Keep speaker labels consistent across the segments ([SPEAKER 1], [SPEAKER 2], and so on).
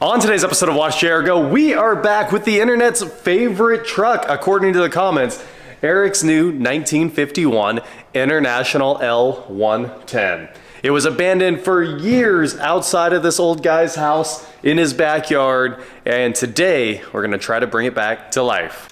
[SPEAKER 1] On today's episode of WatchJRGo, we are back with the internet's favorite truck, according to the comments, Eric's new 1951 International L-110. It was abandoned for years outside of this old guy's house in his backyard, and today we're gonna try to bring it back to life.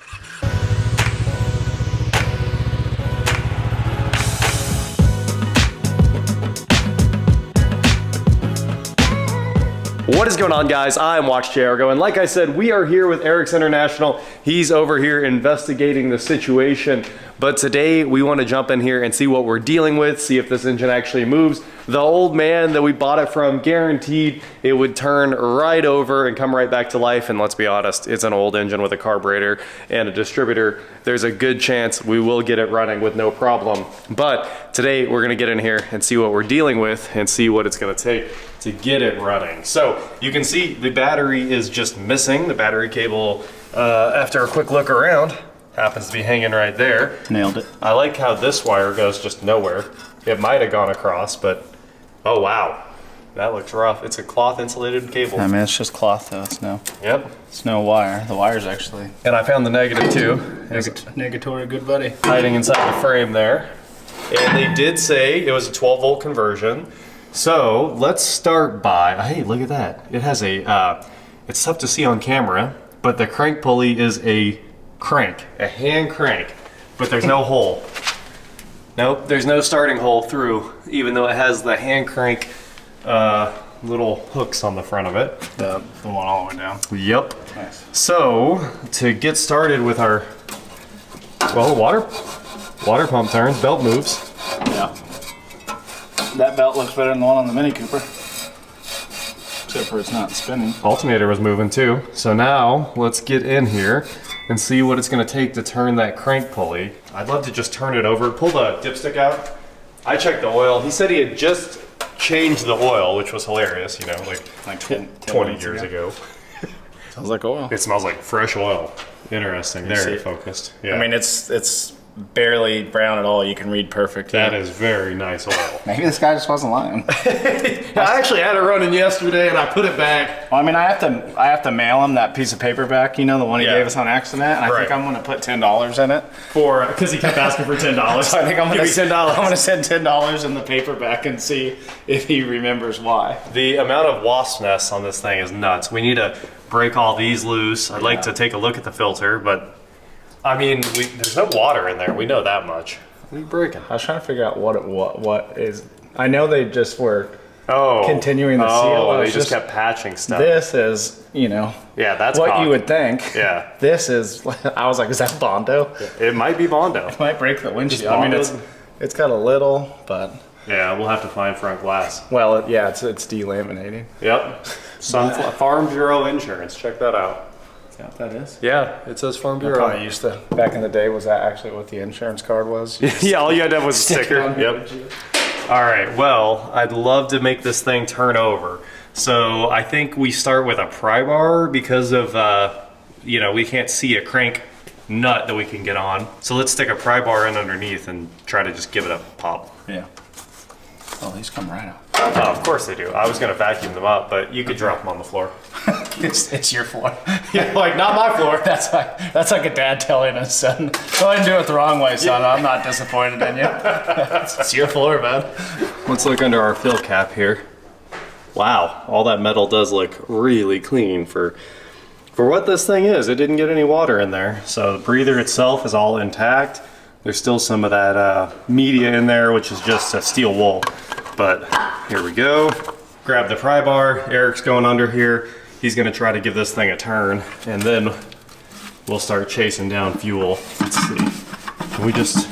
[SPEAKER 1] What is going on, guys? I'm WatchJRGo, and like I said, we are here with Eric's International. He's over here investigating the situation, but today we want to jump in here and see what we're dealing with, see if this engine actually moves. The old man that we bought it from, guaranteed it would turn right over and come right back to life, and let's be honest, it's an old engine with a carburetor and a distributor. There's a good chance we will get it running with no problem, but today we're gonna get in here and see what we're dealing with and see what it's gonna take to get it running. So you can see the battery is just missing. The battery cable, after a quick look around, happens to be hanging right there.
[SPEAKER 2] Nailed it.
[SPEAKER 1] I like how this wire goes just nowhere. It might have gone across, but oh wow, that looks rough. It's a cloth insulated cable.
[SPEAKER 2] I mean, it's just cloth though. It's no wire. The wire's actually.
[SPEAKER 1] And I found the negative too.
[SPEAKER 2] Negatory, good buddy.
[SPEAKER 1] Hiding inside the frame there. And they did say it was a 12 volt conversion. So let's start by, hey, look at that. It has a, it's tough to see on camera, but the crank pulley is a crank, a hand crank, but there's no hole. Nope, there's no starting hole through, even though it has the hand crank little hooks on the front of it.
[SPEAKER 2] The one all the way down.
[SPEAKER 1] Yep.
[SPEAKER 2] Nice.
[SPEAKER 1] So to get started with our, well, water pump turns, belt moves.
[SPEAKER 2] Yeah. That belt looks better than the one on the Mini Cooper. Except for it's not spinning.
[SPEAKER 1] Alternator was moving too. So now let's get in here and see what it's gonna take to turn that crank pulley. I'd love to just turn it over, pull the dipstick out. I checked the oil. He said he had just changed the oil, which was hilarious, you know, like 20 years ago.
[SPEAKER 2] Sounds like oil.
[SPEAKER 1] It smells like fresh oil. Interesting, very focused. Yeah.
[SPEAKER 2] I mean, it's barely brown at all. You can read perfect.
[SPEAKER 1] That is very nice oil.
[SPEAKER 2] Maybe this guy just wasn't lying.
[SPEAKER 1] I actually had it running yesterday and I put it back.
[SPEAKER 2] Well, I mean, I have to mail him that piece of paper back, you know, the one he gave us on accident, and I think I'm gonna put $10 in it.
[SPEAKER 1] Because he kept asking for $10.
[SPEAKER 2] So I think I'm gonna
[SPEAKER 1] give me $10.
[SPEAKER 2] I'm gonna send $10 in the paper back and see if he remembers why.
[SPEAKER 1] The amount of wasp nests on this thing is nuts. We need to break all these loose. I'd like to take a look at the filter, but I mean, there's no water in there. We know that much. What are you breaking?
[SPEAKER 2] I was trying to figure out what is. I know they just were continuing the seal.
[SPEAKER 1] Oh, they just kept patching stuff.
[SPEAKER 2] This is, you know.
[SPEAKER 1] Yeah, that's
[SPEAKER 2] what you would think.
[SPEAKER 1] Yeah.
[SPEAKER 2] This is. I was like, is that Bondo?
[SPEAKER 1] It might be Bondo.
[SPEAKER 2] It might break the windshield. I mean, it's got a little, but.
[SPEAKER 1] Yeah, we'll have to find front glass.
[SPEAKER 2] Well, yeah, it's delaminating.
[SPEAKER 1] Yep. Farm Bureau Insurance. Check that out.
[SPEAKER 2] Yeah, that is.
[SPEAKER 1] Yeah, it says Farm Bureau.
[SPEAKER 2] Probably used to. Back in the day, was that actually what the insurance card was?
[SPEAKER 1] Yeah, all you had to have was a sticker. Yep. All right, well, I'd love to make this thing turn over. So I think we start with a pry bar because of, you know, we can't see a crank nut that we can get on. So let's stick a pry bar in underneath and try to just give it a pop.
[SPEAKER 2] Yeah. Oh, these come right out.
[SPEAKER 1] Oh, of course they do. I was gonna vacuum them up, but you could drop them on the floor.
[SPEAKER 2] It's your floor.
[SPEAKER 1] Yeah, like, not my floor.
[SPEAKER 2] That's like a dad telling his son, go ahead and do it the wrong way, son. I'm not disappointed in you. It's your floor, man.
[SPEAKER 1] Let's look under our fill cap here. Wow, all that metal does look really clean for what this thing is. It didn't get any water in there. So the breather itself is all intact. There's still some of that media in there, which is just a steel wool. But here we go. Grab the pry bar. Eric's going under here. He's gonna try to give this thing a turn, and then we'll start chasing down fuel. Let's see. Can we just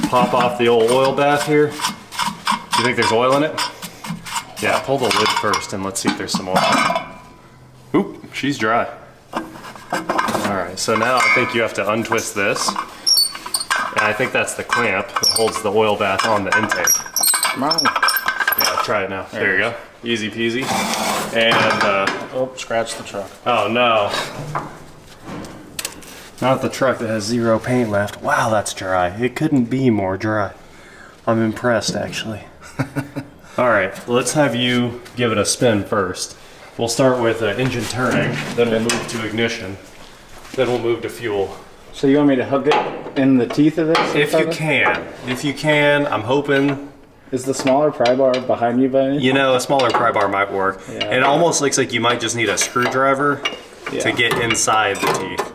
[SPEAKER 1] pop off the old oil bath here? Do you think there's oil in it? Yeah, pull the lid first and let's see if there's some oil. Oop, she's dry. All right, so now I think you have to untwist this. And I think that's the clamp that holds the oil bath on the intake.
[SPEAKER 2] Come on.
[SPEAKER 1] Yeah, try it now. There you go. Easy peasy. And,
[SPEAKER 2] oh, scratch the truck.
[SPEAKER 1] Oh no. Not the truck that has zero paint left. Wow, that's dry. It couldn't be more dry. I'm impressed, actually. All right, let's have you give it a spin first. We'll start with engine turning, then we'll move to ignition, then we'll move to fuel.
[SPEAKER 2] So you want me to hook it in the teeth of this?
[SPEAKER 1] If you can, I'm hoping.
[SPEAKER 2] Is the smaller pry bar behind you by any?
[SPEAKER 1] You know, a smaller pry bar might work.
[SPEAKER 2] Yeah.
[SPEAKER 1] It almost looks like you might just need a screwdriver to get inside the teeth.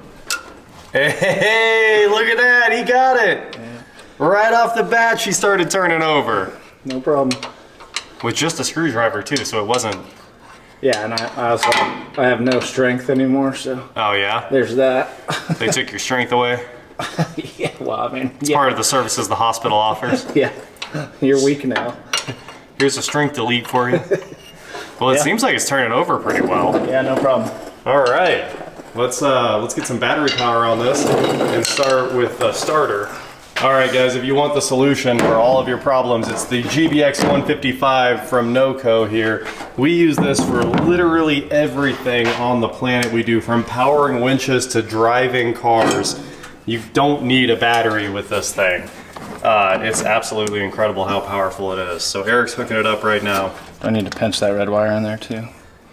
[SPEAKER 1] Hey, look at that, he got it. Yeah. Right off the bat, she started turning over.
[SPEAKER 2] No problem.
[SPEAKER 1] With just a screwdriver too, so it wasn't.
[SPEAKER 2] Yeah, and I also have no strength anymore, so.
[SPEAKER 1] Oh yeah?
[SPEAKER 2] There's that.
[SPEAKER 1] They took your strength away?
[SPEAKER 2] Yeah, well, I mean.
[SPEAKER 1] It's part of the services the hospital offers.
[SPEAKER 2] Yeah, you're weak now.
[SPEAKER 1] Here's a strength delete for you. Well, it seems like it's turning over pretty well.
[SPEAKER 2] Yeah, no problem.
[SPEAKER 1] All right, let's get some battery power on this and start with the starter. All right, guys, if you want the solution for all of your problems, it's the GBX 155 from NOCO here. We use this for literally everything on the planet we do, from powering winches to driving cars. You don't need a battery with this thing. It's absolutely incredible how powerful it is. So Eric's hooking it up right now.
[SPEAKER 2] I need to pinch that red wire in there too.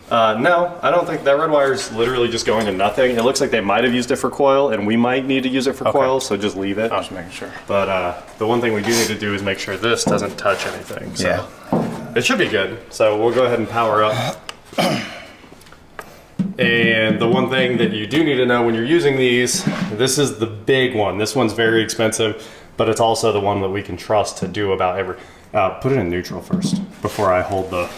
[SPEAKER 1] No, I don't think that red wire is literally just going to nothing. It looks like they might have used it for coil, and we might need to use it for coil, so just leave it.
[SPEAKER 2] I was making sure.
[SPEAKER 1] But the one thing we do need to do is make sure this doesn't touch anything. So
[SPEAKER 2] yeah.
[SPEAKER 1] It should be good. So we'll go ahead and power up. And the one thing that you do need to know when you're using these, this is the big one. This one's very expensive, but it's also the one that we can trust to do about every... put it in neutral first before I hold the...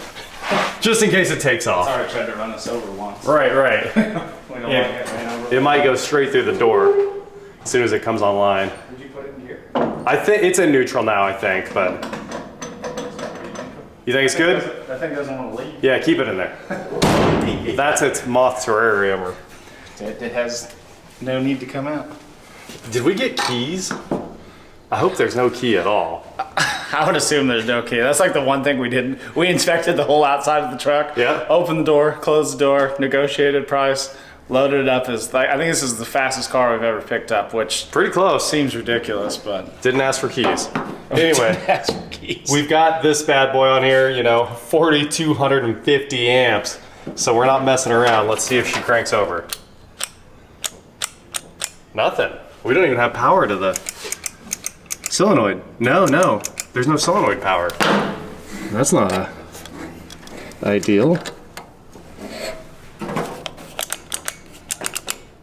[SPEAKER 1] Just in case it takes off.
[SPEAKER 2] I already tried to run this over once.
[SPEAKER 1] Right. It might go straight through the door as soon as it comes online.
[SPEAKER 2] Did you put it in gear?
[SPEAKER 1] I think it's in neutral now, I think, but... You think it's good?
[SPEAKER 2] That thing doesn't want to leave.
[SPEAKER 1] Yeah, keep it in there. That's its moth terrarium.
[SPEAKER 2] It has no need to come out.
[SPEAKER 1] Did we get keys? I hope there's no key at all.
[SPEAKER 2] I would assume there's no key. That's like the one thing we didn't. We inspected the whole outside of the truck.
[SPEAKER 1] Yeah.
[SPEAKER 2] Opened the door, closed the door, negotiated price, loaded it up. As like, I think this is the fastest car we've ever picked up, which
[SPEAKER 1] Pretty close.
[SPEAKER 2] seems ridiculous, but
[SPEAKER 1] Didn't ask for keys. Anyway,
[SPEAKER 2] that's for keys.
[SPEAKER 1] we've got this bad boy on here, you know, 4,250 amps. So we're not messing around. Let's see if she cranks over. Nothing. We don't even have power to the solenoid. No, there's no solenoid power. That's not ideal.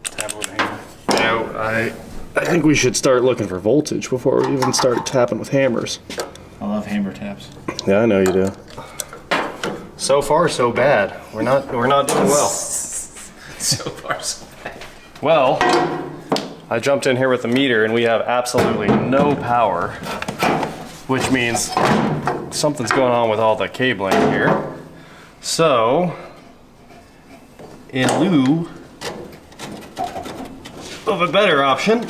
[SPEAKER 2] Tap with a hammer.
[SPEAKER 1] Yeah, I think we should start looking for voltage before we even start tapping with hammers.
[SPEAKER 2] I love hammer taps.
[SPEAKER 1] Yeah, I know you do. So far, so bad. We're not doing well.
[SPEAKER 2] So far, so bad.
[SPEAKER 1] Well, I jumped in here with the meter and we have absolutely no power, which means something's going on with all the cabling here. So, in lieu of a better option,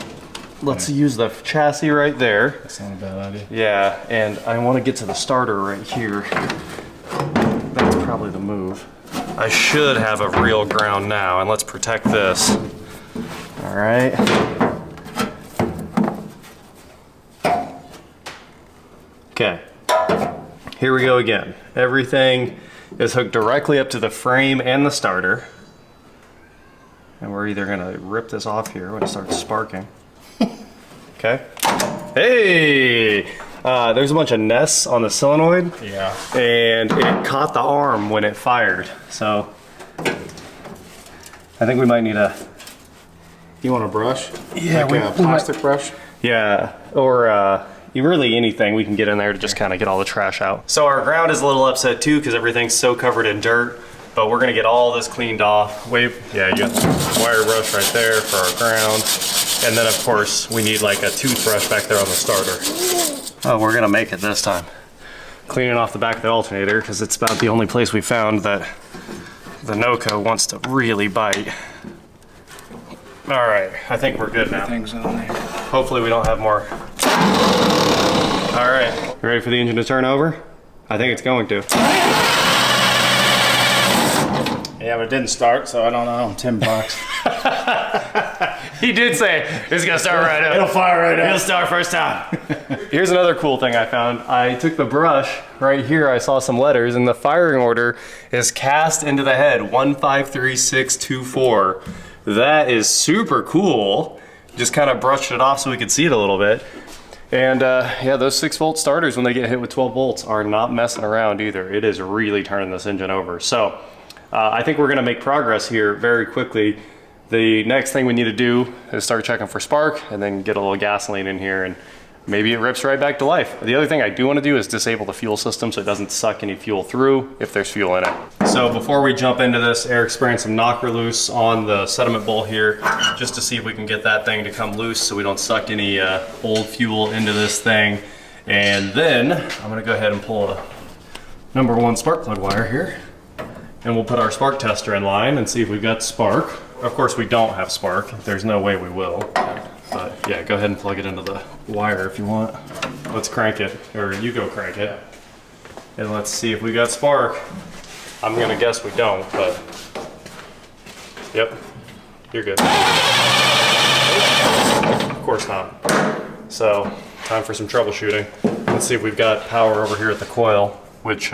[SPEAKER 1] let's use the chassis right there.
[SPEAKER 2] That's not a bad idea.
[SPEAKER 1] Yeah, and I want to get to the starter right here. That's probably the move. I should have a real ground now, and let's protect this. All right. Okay, here we go again. Everything is hooked directly up to the frame and the starter. And we're either gonna rip this off here when it starts sparking. Okay. Hey! There's a bunch of nests on the solenoid.
[SPEAKER 2] Yeah.
[SPEAKER 1] And it caught the arm when it fired. So I think we might need a...
[SPEAKER 2] You want a brush?
[SPEAKER 1] Yeah,
[SPEAKER 2] like a plastic brush?
[SPEAKER 1] Yeah, or really anything we can get in there to just kind of get all the trash out. So our ground is a little upset too because everything's so covered in dirt, but we're gonna get all this cleaned off. Yeah, you got the wire brush right there for our ground. And then of course we need like a toothbrush back there on the starter. Oh, we're gonna make it this time. Cleaning off the back of the alternator because it's about the only place we found that the NOCO wants to really bite. All right, I think we're good now.
[SPEAKER 2] Things on there.
[SPEAKER 1] Hopefully we don't have more. All right, you ready for the engine to turn over? I think it's going to.
[SPEAKER 2] Yeah, but it didn't start, so I don't know. $10.
[SPEAKER 1] He did say it's gonna start right up.
[SPEAKER 2] It'll fire right
[SPEAKER 1] It'll
[SPEAKER 2] up.
[SPEAKER 1] start first time. Here's another cool thing I found. I took the brush right here. I saw some letters, and the firing order is cast into the head 153624. That is super cool. Just kind of brushed it off so we could see it a little bit. And yeah, those 6-volt starters, when they get hit with 12 volts, are not messing around either. It is really turning this engine over. So I think we're gonna make progress here very quickly. The next thing we need to do is start checking for spark and then get a little gasoline in here, and maybe it rips right back to life. The other thing I do want to do is disable the fuel system so it doesn't suck any fuel through if there's fuel in it. So before we jump into this, Eric's spraying some knocker loose on the sediment bowl here just to see if we can get that thing to come loose so we don't suck any old fuel into this thing. And then I'm gonna go ahead and pull a #1 spark plug wire here, and we'll put our spark tester in line and see if we've got spark. Of course we don't have spark. There's no way we will. But yeah, go ahead and plug it into the wire if you want. Let's crank it, or you go crank it. And let's see if we got spark. I'm gonna guess we don't, but yep, you're good. Of course not. So, time for some troubleshooting. Let's see if we've got power over here at the coil, which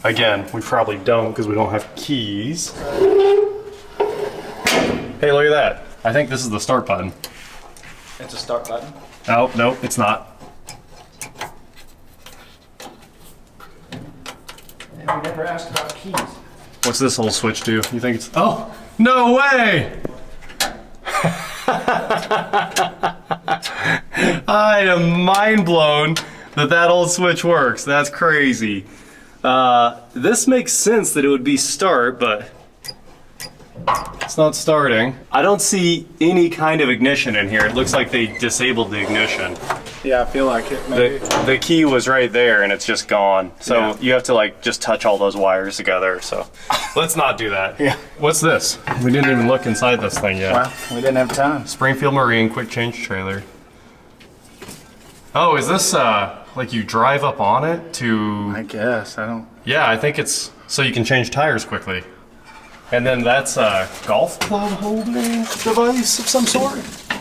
[SPEAKER 1] again, we probably don't because we don't have keys. Hey, look at that. I think this is the start button.
[SPEAKER 2] It's a start button.
[SPEAKER 1] Oh, no, it's not.
[SPEAKER 2] Yeah, we never asked about keys.
[SPEAKER 1] What's this whole switch do? You think it's... Oh, no way! I am mind blown that that old switch works. That's crazy. This makes sense that it would be start, but it's not starting. I don't see any kind of ignition in here. It looks like they disabled the ignition.
[SPEAKER 2] Yeah, I feel like it, maybe.
[SPEAKER 1] The key was right there and it's just gone. So
[SPEAKER 2] Yeah.
[SPEAKER 1] you have to like just touch all those wires together. So let's not do that.
[SPEAKER 2] Yeah.
[SPEAKER 1] What's this? We didn't even look inside this thing yet.
[SPEAKER 2] Well, we didn't have time.
[SPEAKER 1] Springfield Marine quick change trailer. Oh, is this like you drive up on it to...
[SPEAKER 2] I guess, I don't...
[SPEAKER 1] Yeah, I think it's so you can change tires quickly. And then that's a golf club holding device of some sort?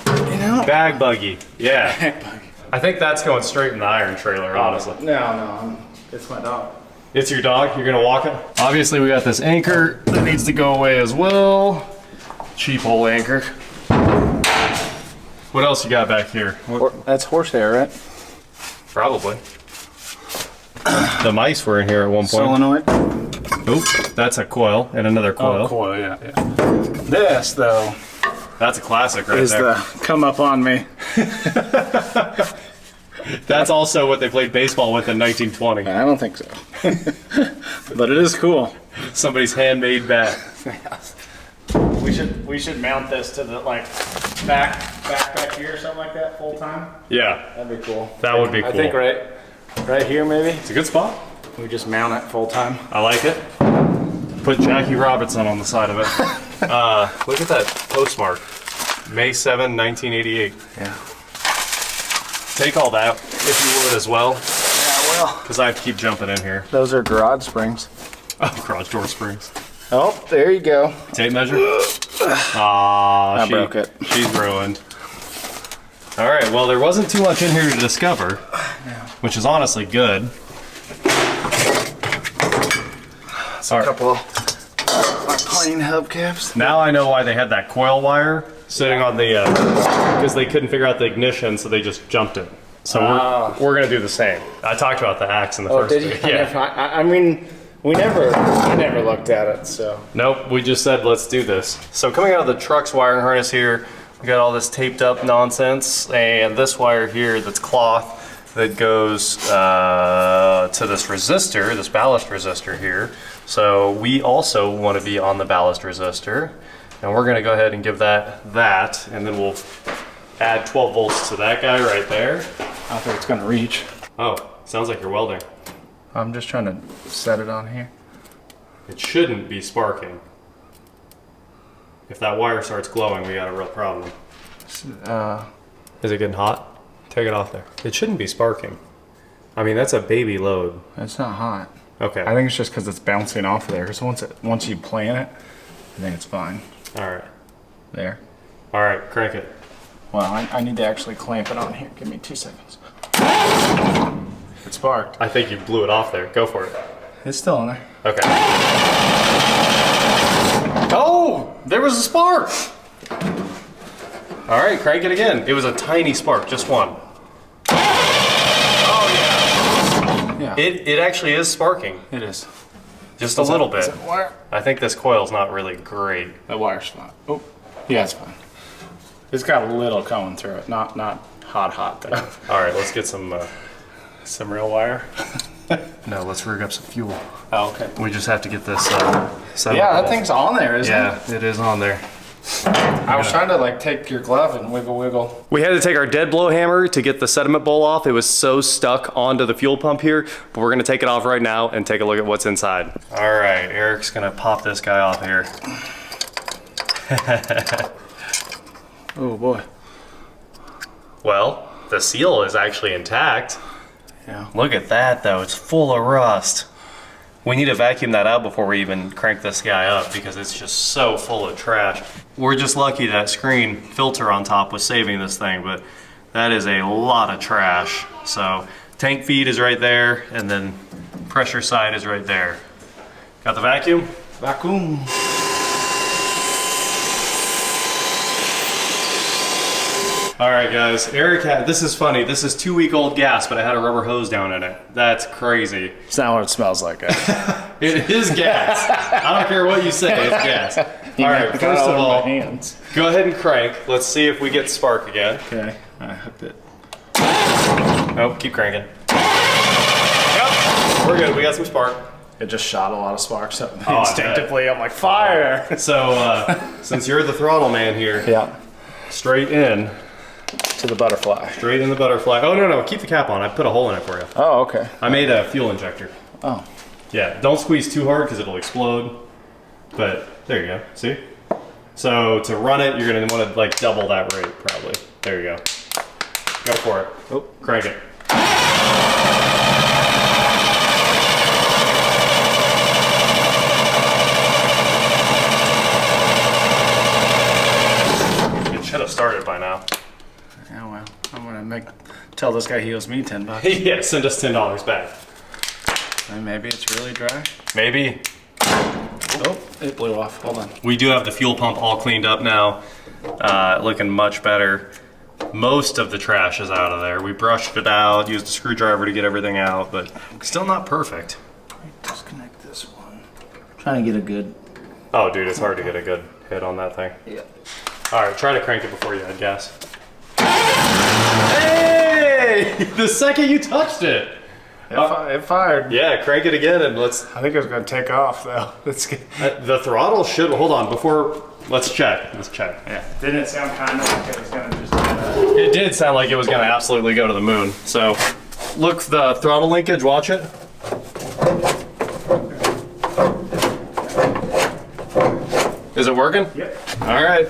[SPEAKER 2] You know?
[SPEAKER 1] Bag buggy, yeah. I think that's going straight in the iron trailer, honestly.
[SPEAKER 2] No, it's my dog.
[SPEAKER 1] It's your dog? You're gonna walk it? Obviously we got this anchor that needs to go away as well. Cheap old anchor. What else you got back here?
[SPEAKER 2] That's horsehair, right?
[SPEAKER 1] Probably. The mice were in here at one point.
[SPEAKER 2] Solenoid.
[SPEAKER 1] Oop, that's a coil and another coil.
[SPEAKER 2] Oh, coil, yeah. This, though,
[SPEAKER 1] That's a classic right
[SPEAKER 2] is
[SPEAKER 1] there.
[SPEAKER 2] the come up on me.
[SPEAKER 1] That's also what they played baseball with in 1920.
[SPEAKER 2] I don't think so. But it is cool.
[SPEAKER 1] Somebody's handmade bat.
[SPEAKER 2] We should mount this to the back here or something like that full time.
[SPEAKER 1] Yeah,
[SPEAKER 2] That'd be cool.
[SPEAKER 1] that would be cool.
[SPEAKER 2] I think right here maybe.
[SPEAKER 1] It's a good spot.
[SPEAKER 2] We just mount it full time.
[SPEAKER 1] I like it. Put Jackie Robinson on the side of it. Look at that postmark. May 7, 1988.
[SPEAKER 2] Yeah.
[SPEAKER 1] Take all that, if you would, as well.
[SPEAKER 2] Yeah, well.
[SPEAKER 1] Because I have to keep jumping in here.
[SPEAKER 2] Those are garage springs.
[SPEAKER 1] Oh, garage door springs.
[SPEAKER 2] Oh, there you go.
[SPEAKER 1] Tape measure? Aw,
[SPEAKER 2] I broke it.
[SPEAKER 1] She's ruined. All right, well, there wasn't too much in here to discover, which is honestly good.
[SPEAKER 2] A couple of plain hubcaps.
[SPEAKER 1] Now I know why they had that coil wire sitting on the, because they couldn't figure out the ignition, so they just jumped it. So we're gonna do the same. I talked about the axe in the first
[SPEAKER 2] Did you?
[SPEAKER 1] video. Yeah.
[SPEAKER 2] I mean, we never looked at it, so.
[SPEAKER 1] Nope, we just said let's do this. So coming out of the truck's wiring harness here, we got all this taped up nonsense, and this wire here that's cloth that goes to this resistor, this ballast resistor here. So we also want to be on the ballast resistor, and we're going to go ahead and give that, and then we'll add 12 volts to that guy right there.
[SPEAKER 2] I think it's gonna reach.
[SPEAKER 1] Oh, sounds like you're welding.
[SPEAKER 2] I'm just trying to set it on here.
[SPEAKER 1] It shouldn't be sparking. If that wire starts glowing, we got a real problem. Is it getting hot? Take it off there. It shouldn't be sparking. I mean, that's a baby load.
[SPEAKER 2] It's not hot.
[SPEAKER 1] Okay.
[SPEAKER 2] I think it's just because it's bouncing off of there. Because once you plant it, I think it's fine.
[SPEAKER 1] All right.
[SPEAKER 2] There.
[SPEAKER 1] All right, crank it.
[SPEAKER 2] Well, I need to actually clamp it on here. Give me 2 seconds. It sparked.
[SPEAKER 1] I think you blew it off there. Go for it.
[SPEAKER 2] It's still in there.
[SPEAKER 1] Okay. Oh, there was a spark. All right, crank it again. It was a tiny spark, just one. Oh yeah. It actually is sparking.
[SPEAKER 2] It is.
[SPEAKER 1] Just a little bit.
[SPEAKER 2] Is it wire?
[SPEAKER 1] I think this coil's not really great.
[SPEAKER 2] The wire's fine. Oh, yeah, it's fine. It's got a little coming through it. Not hot though.
[SPEAKER 1] All right, let's get some
[SPEAKER 2] Real wire.
[SPEAKER 1] No, let's rig up some fuel.
[SPEAKER 2] Oh, okay.
[SPEAKER 1] We just have to get this
[SPEAKER 2] Yeah, that thing's on there, isn't it?
[SPEAKER 1] Yeah, it is on there.
[SPEAKER 2] I was trying to like take your glove and wiggle.
[SPEAKER 1] We had to take our dead blow hammer to get the sediment bowl off. It was so stuck onto the fuel pump here, but we're gonna take it off right now and take a look at what's inside. All right, Eric's gonna pop this guy off here.
[SPEAKER 2] Oh boy.
[SPEAKER 1] Well, the seal is actually intact.
[SPEAKER 2] Yeah.
[SPEAKER 1] Look at that though, it's full of rust. We need to vacuum that out before we even crank this guy up because it's just so full of trash. We're just lucky that screen filter on top was saving this thing, but that is a lot of trash. So tank feed is right there and then pressure side is right there. Got the vacuum?
[SPEAKER 2] Vacuum.
[SPEAKER 1] All right, guys. Eric had, this is funny. This is 2-week-old gas, but I had a rubber hose down in it. That's crazy.
[SPEAKER 2] It's not what it smells like, guys.
[SPEAKER 1] It is gas. I don't care what you say, it's gas. All right, first of all, go ahead and crank. Let's see if we get spark again.
[SPEAKER 2] Okay, I hooked it.
[SPEAKER 1] Oh, keep cranking. Yep, we're good. We got some spark.
[SPEAKER 2] It just shot a lot of sparks up.
[SPEAKER 1] Oh,
[SPEAKER 2] instinctively, I'm like, fire!
[SPEAKER 1] So, since you're the throttle man here,
[SPEAKER 2] Yeah.
[SPEAKER 1] straight in.
[SPEAKER 2] To the butterfly.
[SPEAKER 1] Straight in the butterfly. Oh, no, keep the cap on. I put a hole in it for you.
[SPEAKER 2] Oh, okay.
[SPEAKER 1] I made a fuel injector.
[SPEAKER 2] Oh.
[SPEAKER 1] Yeah, don't squeeze too hard because it'll explode. But there you go. See? So to run it, you're gonna want to like double that rate probably. There you go. Go for it. Oh, crank it. It should have started by now.
[SPEAKER 2] Yeah, well, I'm gonna tell this guy he owes me $10.
[SPEAKER 1] Yeah, send us $10 back.
[SPEAKER 2] And maybe it's really dry.
[SPEAKER 1] Maybe.
[SPEAKER 2] Oh, it blew off. Hold on.
[SPEAKER 1] We do have the fuel pump all cleaned up now, looking much better. Most of the trash is out of there. We brushed it out, used a screwdriver to get everything out, but still not perfect.
[SPEAKER 2] Disconnect this one. Trying to get a good.
[SPEAKER 1] Oh, dude, it's hard to get a good hit on that thing.
[SPEAKER 2] Yeah.
[SPEAKER 1] All right, try to crank it before you add gas. Hey! The second you touched it.
[SPEAKER 2] It fired.
[SPEAKER 1] Yeah, crank it again and let's...
[SPEAKER 2] I think it was gonna take off though. Let's get.
[SPEAKER 1] The throttle should... Hold on, before... Let's check. Let's check.
[SPEAKER 2] Yeah. Didn't it sound kind of like it was gonna just...
[SPEAKER 1] It did sound like it was gonna absolutely go to the moon. So, look, the throttle linkage, watch it. Is it working?
[SPEAKER 2] Yep.
[SPEAKER 1] All right.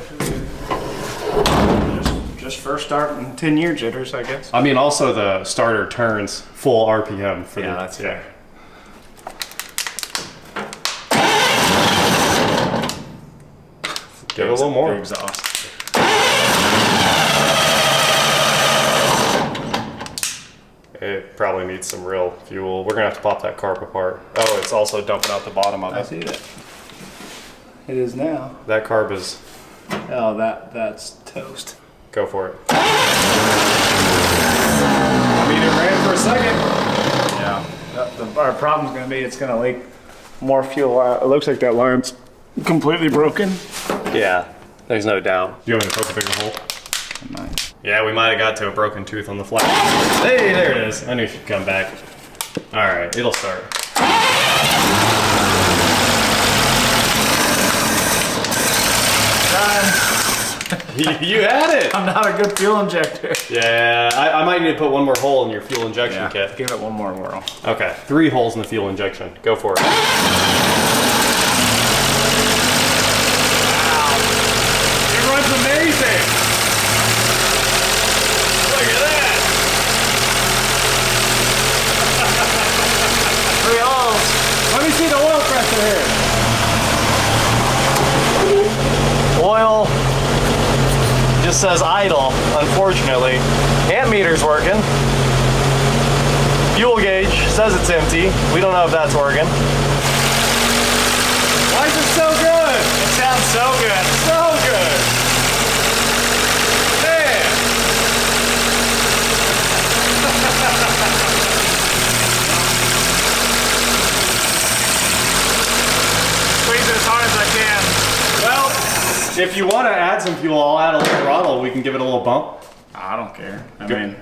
[SPEAKER 2] Just first start in 10-year jitters, I guess.
[SPEAKER 1] I mean, also the starter turns full RPM for
[SPEAKER 2] Yeah,
[SPEAKER 1] the...
[SPEAKER 2] that's fair.
[SPEAKER 1] Give it a little more.
[SPEAKER 2] The exhaust.
[SPEAKER 1] It probably needs some real fuel. We're gonna have to pop that carb apart. Oh, it's also dumping out the bottom of
[SPEAKER 2] I
[SPEAKER 1] it.
[SPEAKER 2] see that. It is now.
[SPEAKER 1] That carb is...
[SPEAKER 2] Oh, that's toast.
[SPEAKER 1] Go for it.
[SPEAKER 2] I mean, it ran for a second. Yeah. Our problem's gonna be it's gonna leak more fuel out. It looks like that line's completely broken.
[SPEAKER 1] Yeah, there's no doubt. You want me to poke a bigger hole? Yeah, we might have got to a broken tooth on the flat. Hey, there it is. I knew she'd come back. All right, it'll start. You had it!
[SPEAKER 2] I'm not a good fuel injector.
[SPEAKER 1] Yeah, I might need to put one more hole in your fuel injection kit.
[SPEAKER 2] Give it one more whirl.
[SPEAKER 1] Okay, 3 holes in the fuel injection. Go for it.
[SPEAKER 2] Wow. It runs amazing.
[SPEAKER 1] Look at that!
[SPEAKER 2] 3 holes. Let me see the oil pressure here. Oil.
[SPEAKER 1] says idle, unfortunately. Amp meter's working. Fuel gauge says it's empty. We don't know if that's working. Why is it so good?
[SPEAKER 2] It sounds so good.
[SPEAKER 1] So good. Man.
[SPEAKER 2] Squeeze it as hard as I can.
[SPEAKER 1] Well, if you want to add some fuel, I'll add a little throttle. We can give it a little bump.
[SPEAKER 2] I don't care. I mean,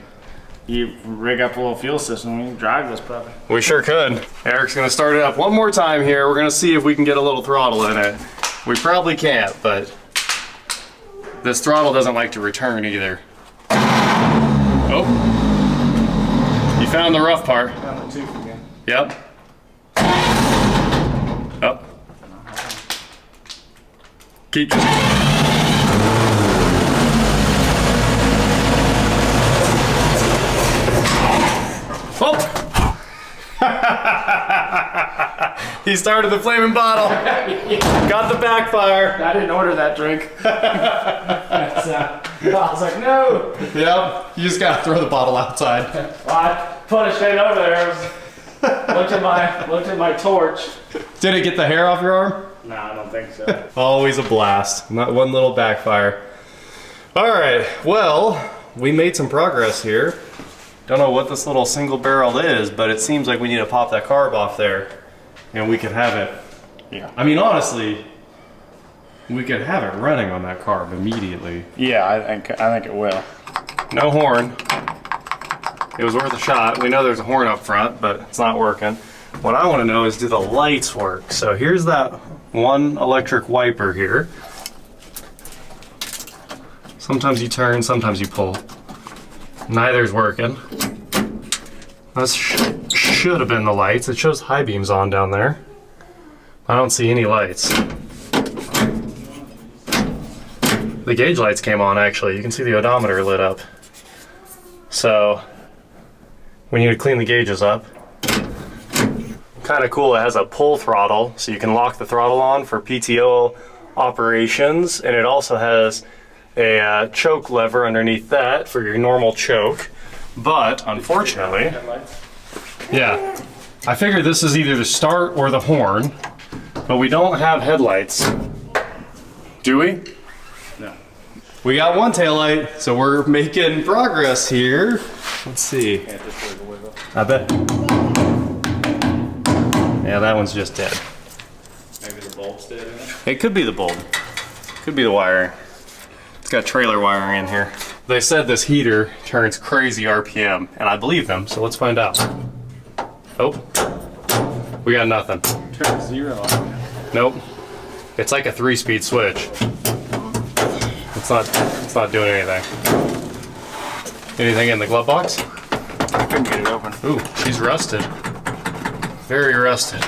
[SPEAKER 2] you rig up a little fuel system, we can drive this puppy.
[SPEAKER 1] We sure could. Eric's gonna start it up one more time here. We're gonna see if we can get a little throttle in it. We probably can't, but this throttle doesn't like to return either. Oh, you found the rough part.
[SPEAKER 2] Found the tooth again.
[SPEAKER 1] Yep. Oh. Keep just. Oh! He started the flaming bottle. Got the backfire.
[SPEAKER 2] I didn't order that drink. I was like, no.
[SPEAKER 1] Yep. You just gotta throw the bottle outside.
[SPEAKER 2] Well, I put it straight over there. Looked at my torch.
[SPEAKER 1] Did it get the hair off your arm?
[SPEAKER 2] No, I don't think so.
[SPEAKER 1] Always a blast. Not one little backfire. All right. Well, we made some progress here. Don't know what this little single barrel is, but it seems like we need to pop that carb off there and we could have it.
[SPEAKER 2] Yeah.
[SPEAKER 1] I mean, honestly, we could have it running on that carb immediately.
[SPEAKER 2] Yeah, I think it will.
[SPEAKER 1] No horn. It was worth a shot. We know there's a horn up front, but it's not working. What I want to know is, do the lights work? So here's that one electric wiper here. Sometimes you turn, sometimes you pull. Neither's working. That should have been the lights. It shows high beams on down there. I don't see any lights. The gauge lights came on actually. You can see the odometer lit up. So we need to clean the gauges up. Kind of cool, it has a pull throttle, so you can lock the throttle on for PTO operations, and it also has a choke lever underneath that for your normal choke. But unfortunately, yeah, I figured this is either the start or the horn, but we don't have headlights. Do we?
[SPEAKER 2] No.
[SPEAKER 1] We got one taillight, so we're making progress here. Let's see. I bet. Yeah, that one's just dead.
[SPEAKER 2] Maybe the bulb's dead in it?
[SPEAKER 1] It could be the bulb. Could be the wiring. It's got trailer wiring in here. They said this heater turns crazy RPM, and I believe them, so let's find out. Oh, we got nothing.
[SPEAKER 2] Turn 0 on.
[SPEAKER 1] Nope. It's like a 3-speed switch. It's not doing anything. Anything in the glove box?
[SPEAKER 2] I couldn't get it open.
[SPEAKER 1] Ooh, she's rusted. Very rusted.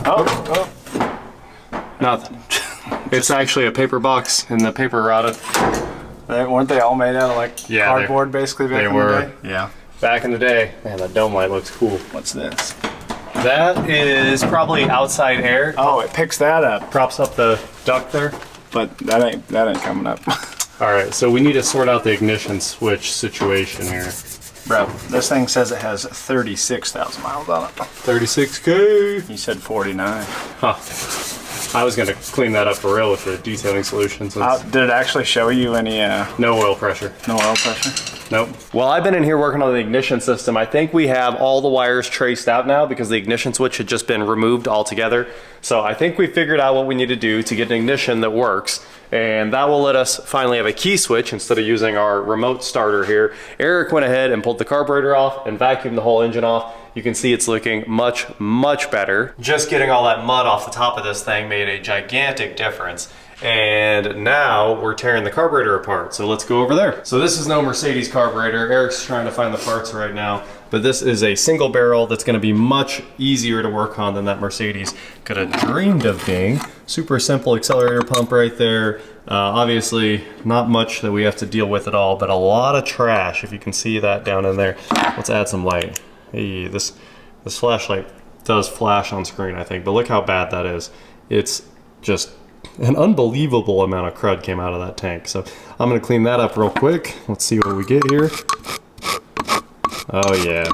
[SPEAKER 2] Oh.
[SPEAKER 1] Nothing. It's actually a paper box, and the paper rotted.
[SPEAKER 2] Weren't they all made out of like cardboard basically back
[SPEAKER 1] they
[SPEAKER 2] in
[SPEAKER 1] were.
[SPEAKER 2] the day? Yeah.
[SPEAKER 1] Back in the day. Man, that dome light looks cool.
[SPEAKER 2] What's this?
[SPEAKER 1] That is probably outside air.
[SPEAKER 2] Oh, it picks that up.
[SPEAKER 1] Props up the duct there.
[SPEAKER 2] But that ain't coming up.
[SPEAKER 1] All right, so we need to sort out the ignition switch situation here.
[SPEAKER 2] Bro, this thing says it has 36,000 miles on it.
[SPEAKER 1] 36K.
[SPEAKER 2] You said 49.
[SPEAKER 1] Huh. I was gonna clean that up for real with the detailing solution.
[SPEAKER 2] Did it actually show you any,
[SPEAKER 1] no oil pressure.
[SPEAKER 2] no oil pressure?
[SPEAKER 1] Nope. Well, I've been in here working on the ignition system. I think we have all the wires traced out now because the ignition switch had just been removed altogether. So I think we figured out what we need to do to get an ignition that works. And that will let us finally have a key switch instead of using our remote starter here. Eric went ahead and pulled the carburetor off and vacuumed the whole engine off. You can see it's looking much, much better. Just getting all that mud off the top of this thing made a gigantic difference. And now we're tearing the carburetor apart. So let's go over there. So this is no Mercedes carburetor. Eric's trying to find the parts right now, but this is a single barrel that's gonna be much easier to work on than that Mercedes could have dreamed of being. Super simple accelerator pump right there. Obviously not much that we have to deal with at all, but a lot of trash, if you can see that down in there. Let's add some light. Hey, this flashlight does flash on screen, I think, but look how bad that is. It's just an unbelievable amount of crud came out of that tank. So I'm gonna clean that up real quick. Let's see what we get here. Oh yeah,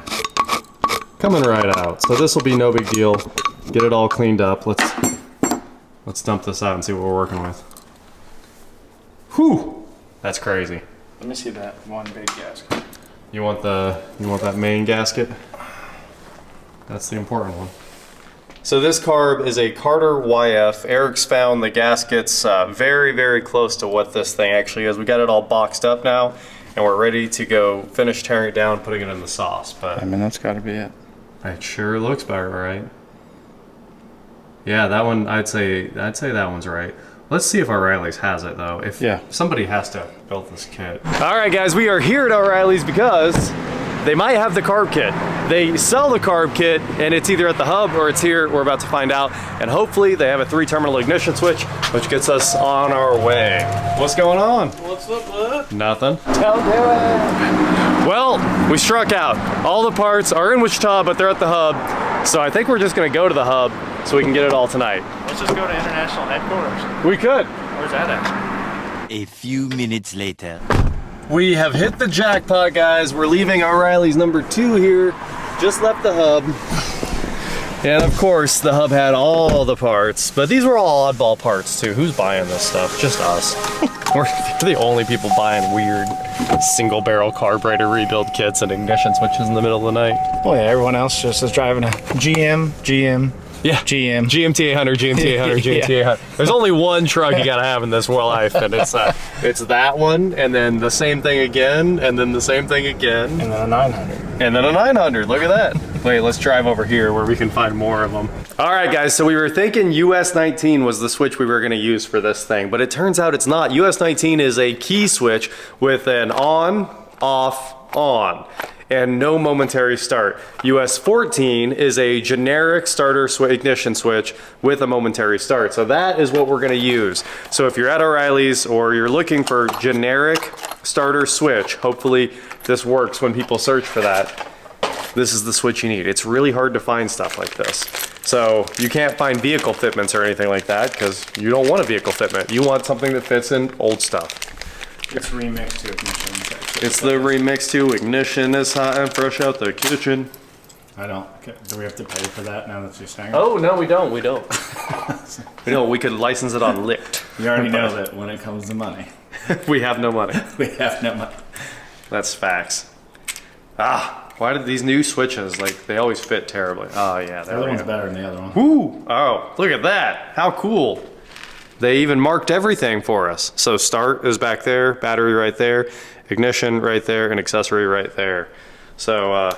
[SPEAKER 1] coming right out. So this will be no big deal. Get it all cleaned up. Let's dump this out and see what we're working with. Whew, that's crazy.
[SPEAKER 2] Let me see that one big gasket.
[SPEAKER 1] You want that main gasket? That's the important one. So this carb is a Carter YF. Eric's found the gaskets very, very close to what this thing actually is. We got it all boxed up now, and we're ready to go finish tearing it down, putting it in the sauce. But
[SPEAKER 2] I mean, that's got to be it.
[SPEAKER 1] It sure looks about right. Yeah, that one, I'd say that one's right. Let's see if O'Reilly's has it though. If somebody has to build this kit. All right, guys, we are here at O'Reilly's because they might have the carb kit. They sell the carb kit, and it's either at the hub or it's here. We're about to find out. And hopefully they have a 3-terminal ignition switch, which gets us on our way. What's going on?
[SPEAKER 3] What's up, bud?
[SPEAKER 1] Nothing.
[SPEAKER 2] Don't do it.
[SPEAKER 1] Well, we struck out. All the parts are in Wichita, but they're at the hub. So I think we're just gonna go to the hub so we can get it all tonight.
[SPEAKER 3] Let's just go to international headquarters.
[SPEAKER 1] We could.
[SPEAKER 3] Where's that at?
[SPEAKER 4] A few minutes later.
[SPEAKER 1] We have hit the jackpot, guys. We're leaving O'Reilly's number 2 here. Just left the hub. And of course, the hub had all the parts, but these were all oddball parts too. Who's buying this stuff? Just us. We're the only people buying weird single barrel carburetor rebuild kits and ignition switches in the middle of the night.
[SPEAKER 2] Well, yeah, everyone else just is driving a GM.
[SPEAKER 1] Yeah, GMT 800, GMT 800, GMT 800. There's only one truck you gotta have in this life, and it's that one, and then the same thing again, and then the same thing again.
[SPEAKER 2] And then a 900.
[SPEAKER 1] And then a 900, look at that. Wait, let's drive over here where we can find more of them. All right, guys, so we were thinking US 19 was the switch we were gonna use for this thing, but it turns out it's not. US 19 is a key switch with an on, off, on, and no momentary start. US 14 is a generic starter ignition switch with a momentary start. So that is what we're gonna use. So if you're at O'Reilly's or you're looking for generic starter switch, hopefully this works when people search for that. This is the switch you need. It's really hard to find stuff like this. So you can't find vehicle fitments or anything like that because you don't want a vehicle fitment. You want something that fits in old stuff.
[SPEAKER 2] It's remixed to ignition.
[SPEAKER 1] It's the remix to ignition is hot and fresh out the kitchen.
[SPEAKER 2] I don't. Do we have to pay for that now that you're saying it?
[SPEAKER 1] Oh, no, we don't. We don't. We don't. We could license it on Licked.
[SPEAKER 2] You already know that when it comes to money.
[SPEAKER 1] We have no money.
[SPEAKER 2] We have no money.
[SPEAKER 1] That's facts. Why did these new switches, like, they always fit terribly. Oh, yeah.
[SPEAKER 2] The other one's better than the other one.
[SPEAKER 1] Woo! Oh, look at that. How cool. They even marked everything for us. So start is back there, battery right there, ignition right there, and accessory right there. So, oh,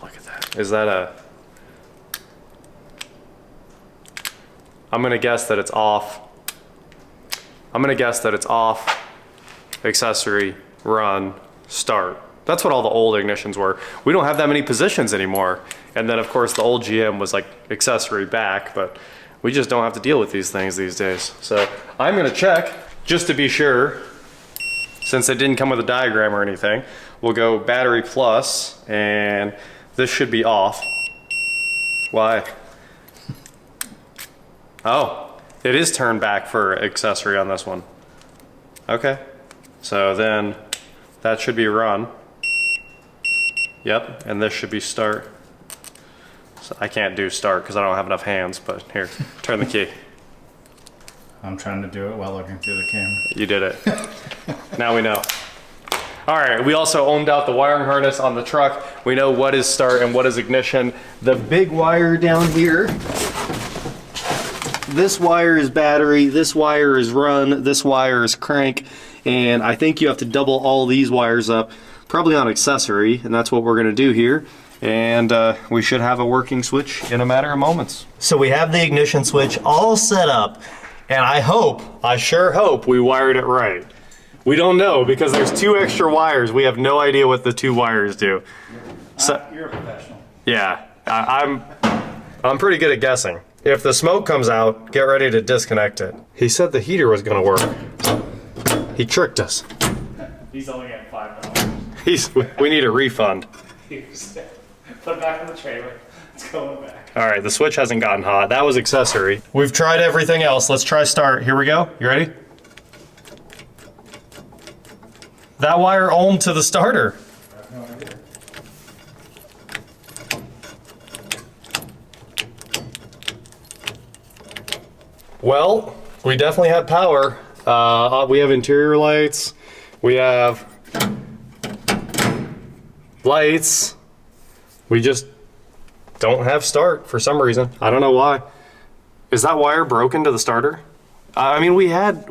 [SPEAKER 1] look at that. Is that a... I'm gonna guess that it's off. I'm gonna guess that it's off, accessory, run, start. That's what all the old ignitions were. We don't have that many positions anymore. And then of course the old GM was like accessory back, but we just don't have to deal with these things these days. So I'm gonna check just to be sure, since it didn't come with a diagram or anything. We'll go battery plus, and this should be off. Why? Oh, it is turned back for accessory on this one. Okay, so then that should be run. Yep, and this should be start. So I can't do start because I don't have enough hands, but here, turn the key.
[SPEAKER 2] I'm trying to do it while looking through the camera.
[SPEAKER 1] You did it. Now we know. All right, we also ohmed out the wiring harness on the truck. We know what is start and what is ignition. The big wire down here, this wire is battery, this wire is run, this wire is crank, and I think you have to double all these wires up, probably on accessory, and that's what we're gonna do here. And we should have a working switch in a matter of moments. So we have the ignition switch all set up, and I sure hope we wired it right. We don't know because there's 2 extra wires. We have no idea what the 2 wires do. So
[SPEAKER 2] You're a professional.
[SPEAKER 1] yeah, I'm pretty good at guessing. If the smoke comes out, get ready to disconnect it. He said the heater was gonna work. He tricked us.
[SPEAKER 2] He's only getting $5.
[SPEAKER 1] We need a refund.
[SPEAKER 2] Put it back in the trailer. It's going back.
[SPEAKER 1] All right, the switch hasn't gotten hot. That was accessory. We've tried everything else. Let's try start. Here we go. You ready? That wire ohmed to the starter. Well, we definitely had power. We have interior lights. We have lights. We just don't have start for some reason. I don't know why. Is that wire broken to the starter? I mean, we had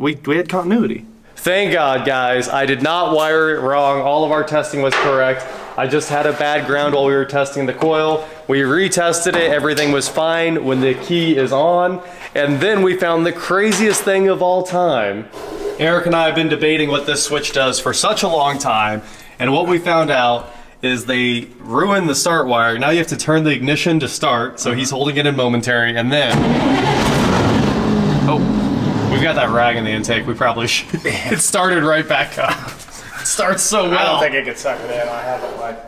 [SPEAKER 1] continuity. Thank God, guys. I did not wire it wrong. All of our testing was correct. I just had a bad ground while we were testing the coil. We retested it. Everything was fine when the key is on. And then we found the craziest thing of all time. Eric and I have been debating what this switch does for such a long time. And what we found out is they ruined the start wire. Now you have to turn the ignition to start. So he's holding it in momentary. And then, oh. We've got that rag in the intake. We probably should. It started right back up. It starts so well.
[SPEAKER 2] I don't think it could suck it in. I have it like,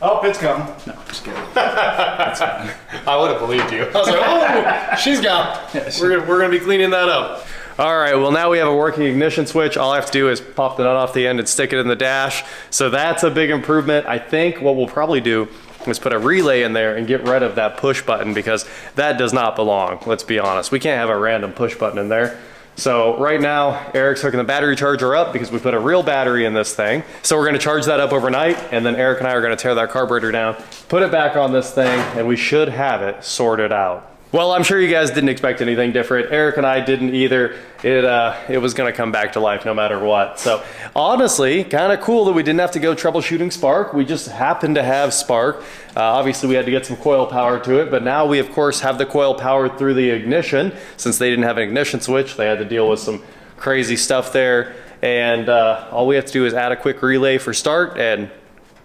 [SPEAKER 2] oh, it's come. No, just kidding. That's fine.
[SPEAKER 1] I would have believed you. I was like, oh, she's gone. We're gonna be cleaning that up. All right, well now we have a working ignition switch. All I have to do is pop the nut off the end and stick it in the dash. So that's a big improvement. I think what we'll probably do is put a relay in there and get rid of that push button because that does not belong. Let's be honest. We can't have a random push button in there. So right now, Eric's hooking the battery charger up because we put a real battery in this thing. So we're gonna charge that up overnight, and then Eric and I are gonna tear that carburetor down, put it back on this thing, and we should have it sorted out. Well, I'm sure you guys didn't expect anything different. Eric and I didn't either. It was gonna come back to life no matter what. So honestly, kind of cool that we didn't have to go troubleshooting spark. We just happened to have spark. Obviously we had to get some coil power to it, but now we of course have the coil powered through the ignition. Since they didn't have an ignition switch, they had to deal with some crazy stuff there. And all we have to do is add a quick relay for start and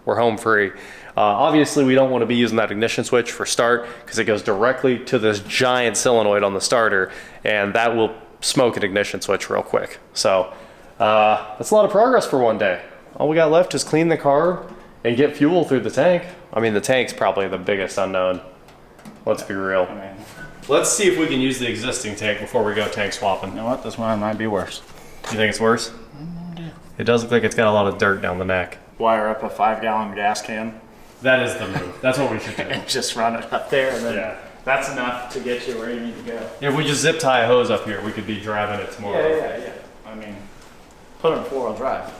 [SPEAKER 1] we're home free. Obviously we don't want to be using that ignition switch for start because it goes directly to this giant solenoid on the starter and that will smoke an ignition switch real quick. So that's a lot of progress for one day. All we got left is clean the car and get fuel through the tank. I mean, the tank's probably the biggest unknown. Let's be real. Let's see if we can use the existing tank before we go tank swapping.
[SPEAKER 2] You know what? This one might be worse.
[SPEAKER 1] You think it's worse? It does look like it's got a lot of dirt down the neck.
[SPEAKER 2] Wire up a 5-gallon gas can.
[SPEAKER 1] That is the move. That's what we should do.
[SPEAKER 2] And just run it up there, and then that's enough to get you where you need to go.
[SPEAKER 1] If we just zip tie a hose up here, we could be driving it tomorrow.
[SPEAKER 2] Yeah. I mean, put it in 4-wheel drive.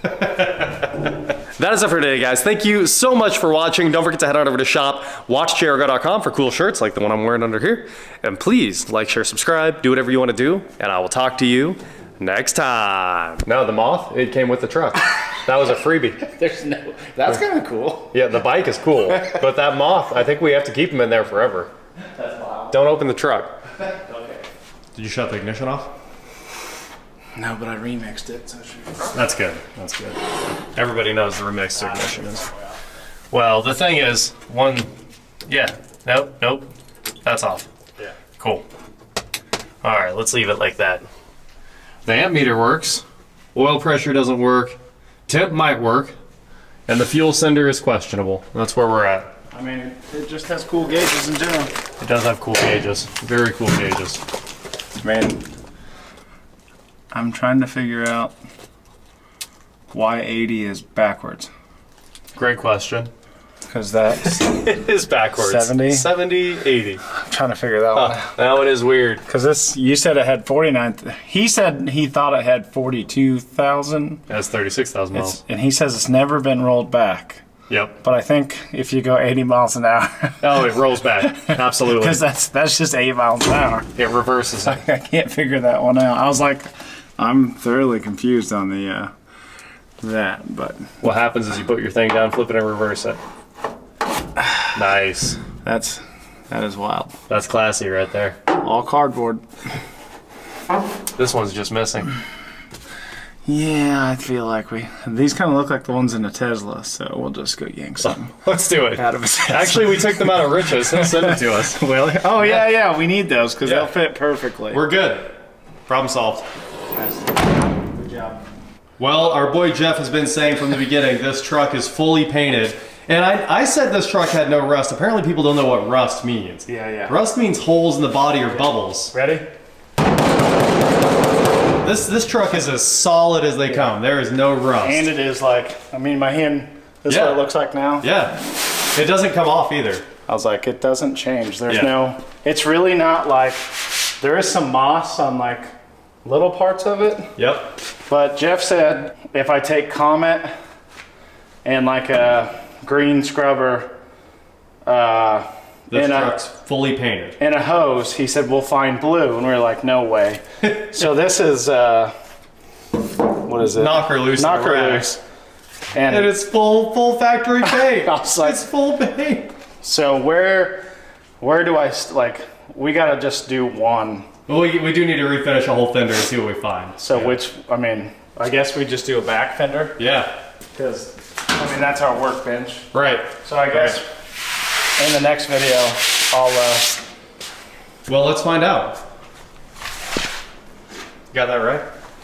[SPEAKER 1] That is it for today, guys. Thank you so much for watching. Don't forget to head on over to shop WatchJRGo.com for cool shirts like the one I'm wearing under here. And please like, share, subscribe, do whatever you want to do, and I will talk to you next time. No, the moth, it came with the truck. That was a freebie.
[SPEAKER 2] That's kind of cool.
[SPEAKER 1] Yeah, the bike is cool, but that moth, I think we have to keep him in there forever.
[SPEAKER 2] That's wild.
[SPEAKER 1] Don't open the truck.
[SPEAKER 2] Okay.
[SPEAKER 1] Did you shut the ignition off?
[SPEAKER 2] No, but I remixed it, so sure.
[SPEAKER 1] That's good. That's good. Everybody knows the remixed ignition is. Well, the thing is, nope, that's off.
[SPEAKER 2] Yeah.
[SPEAKER 1] Cool. All right, let's leave it like that. The amp meter works. Oil pressure doesn't work. Temp might work. And the fuel sender is questionable. That's where we're at.
[SPEAKER 2] I mean, it just has cool gauges in general.
[SPEAKER 1] It does have cool gauges. Very cool gauges.
[SPEAKER 2] Man, I'm trying to figure out why 80 is backwards.
[SPEAKER 1] Great question.
[SPEAKER 2] Because that's
[SPEAKER 1] It is backwards.
[SPEAKER 2] 70?
[SPEAKER 1] 70, 80.
[SPEAKER 2] I'm trying to figure that one out.
[SPEAKER 1] That one is weird.
[SPEAKER 2] Because this, you said it had 49. He said he thought it had 42,000.
[SPEAKER 1] That's 36,000 miles.
[SPEAKER 2] And he says it's never been rolled back.
[SPEAKER 1] Yep.
[SPEAKER 2] But I think if you go 80 miles an hour,
[SPEAKER 1] Oh, it rolls back. Absolutely.
[SPEAKER 2] because that's just 8 miles an hour.
[SPEAKER 1] It reverses it.
[SPEAKER 2] I can't figure that one out. I was like, I'm thoroughly confused on the that, but
[SPEAKER 1] What happens is you put your thing down, flip it, and reverse it. Nice.
[SPEAKER 2] that is wild.
[SPEAKER 1] That's classy right there.
[SPEAKER 2] All cardboard.
[SPEAKER 1] This one's just missing.
[SPEAKER 2] Yeah, I feel like these kind of look like the ones in a Tesla, so we'll just go yank some
[SPEAKER 1] Let's do it.
[SPEAKER 2] out of a Tesla.
[SPEAKER 1] Actually, we took them out of Rich's. He'll send it to us.
[SPEAKER 2] Really? Oh yeah, we need those because
[SPEAKER 1] Yeah.
[SPEAKER 2] they'll fit perfectly.
[SPEAKER 1] We're good. Problem solved.
[SPEAKER 2] Good job.
[SPEAKER 1] Well, our boy Jeff has been saying from the beginning, this truck is fully painted, And I said this truck had no rust. Apparently people don't know what rust means.
[SPEAKER 2] Yeah.
[SPEAKER 1] Rust means holes in the body or bubbles.
[SPEAKER 2] Ready?
[SPEAKER 1] This truck is as solid as they come. There is no rust.
[SPEAKER 2] And it is like, I mean, my hand, this is what it looks like now.
[SPEAKER 1] Yeah. It doesn't come off either.
[SPEAKER 2] I was like, it doesn't change. There's no, it's really not like, there is some moss on like little parts of it.
[SPEAKER 1] Yep.
[SPEAKER 2] But Jeff said if I take Comet and like a green scrubber
[SPEAKER 1] This truck's fully painted.
[SPEAKER 2] and a hose, he said we'll find blue, and we were like, no way. So this is what is it?
[SPEAKER 1] Knocker loose.
[SPEAKER 2] Knocker loose.
[SPEAKER 1] And it's full factory paint.
[SPEAKER 2] I was like,
[SPEAKER 1] it's full paint.
[SPEAKER 2] so where do I like? We gotta just do one.
[SPEAKER 1] Well, we do need to refinish a whole fender and see what we find.
[SPEAKER 2] So which, I mean, I guess we just do a back fender,
[SPEAKER 1] Yeah.
[SPEAKER 2] because I mean that's our workbench.
[SPEAKER 1] Right.
[SPEAKER 2] So I guess in the next video I'll
[SPEAKER 1] Well, let's find out. Got that right?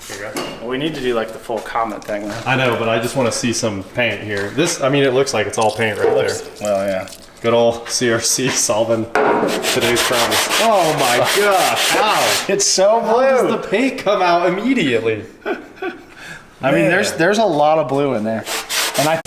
[SPEAKER 2] Here you go. We need to do like the full Comet thing though.
[SPEAKER 1] I know, but I just want to see some paint here. This, I mean, it looks like it's all paint right there.
[SPEAKER 2] Well, yeah.
[SPEAKER 1] Good old CRC solving today's problems. Oh my gosh! How?
[SPEAKER 2] It's so
[SPEAKER 1] How
[SPEAKER 2] blue.
[SPEAKER 1] does the paint come out immediately?
[SPEAKER 2] I mean, there's a lot of blue in there, and I